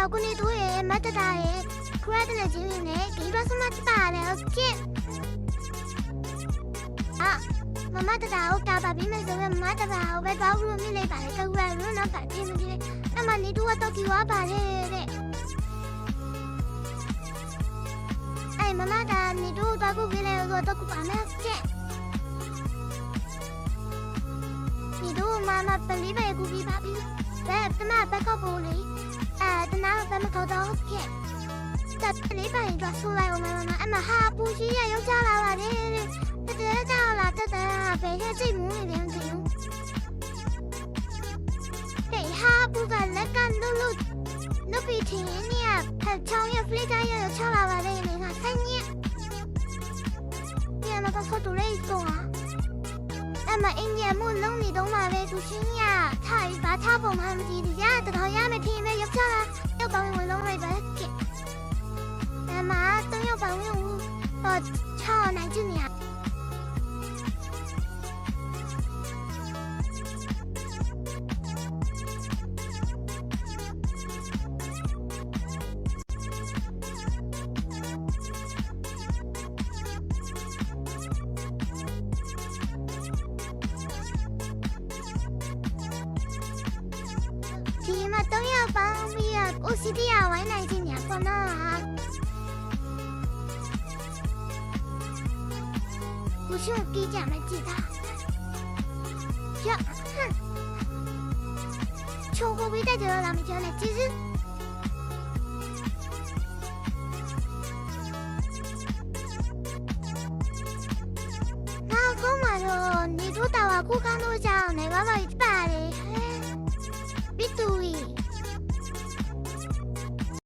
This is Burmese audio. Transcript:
တာကိုနေတို့ရဲ့မတ်တာရဲ့ခရက်တဲ့ချင်းရင်းနဲ့ဂိမ်းဘစမတ်ပါတယ်โอเคမမတတာကိုကပါပြီးမယ်ဆိုရင်မတတာကိုပဲတော့ဘူးမိလိုက်ပါလေကကူရလို့တော့ပါတယ်မကြီးအမနေတို့ကတော့ကြည့်ရပါတယ်တဲ့အဲ့မမတာနေတို့တော့ကူပြီးလဲတော့ကူပါမယ်ကျက်နေတို့မမပလီပဲကူပြီးပါပြီဘယ်တမဘက်ကပိုးလေတနာဘယ်မကောတော့ကျက်တက်လေးပိုင်းတော့ဆိုလိုက်အောင်မမအမဟာပူရှိရရောက်ကြလာပါတယ်တဲ့ကြောက်လာတက်ဘယ်နဲ့ကြိတ်မူးနေလဲမသိဘူးဟေးဟာပူကလက်ကန်လို့ပြီးထင်းနေရဖက်ချောင်းရဖလိတိုင်းရချလာပါလေနေကဆိုင်ညက်ပြန်မတော့ဆိုတူလေးတော့အမအင်းရမို့လုံးနေတော့မှာပဲသူချင်းရထိုင်ပါထားပုံမှန်မကြည့်ရတော်ရမယ်ထင်းပဲရောက်ချလာရောက်ပေါင်းဝင်လုံးလိုက်ပါကဲအမတော့ရောက်ပေါင်းဝင်တော့ချောင်းနိုင်ချင်ရဒီမှာတော့ရပေါင်းပြီးအိုစီတီယာဝိုင်းနိုင်ခြင်းညာပေါ့နော်ကိုရှိုကြီးကြမကြည့်တာရချိုးကိုပြီးတဲ့ကြော်လာမကြော်နဲ့ကြည့်စနောက်ဆုံးမှာတော့နေတို့တာဝါကိုကန်းလို့ကြောင်းနေပါပါ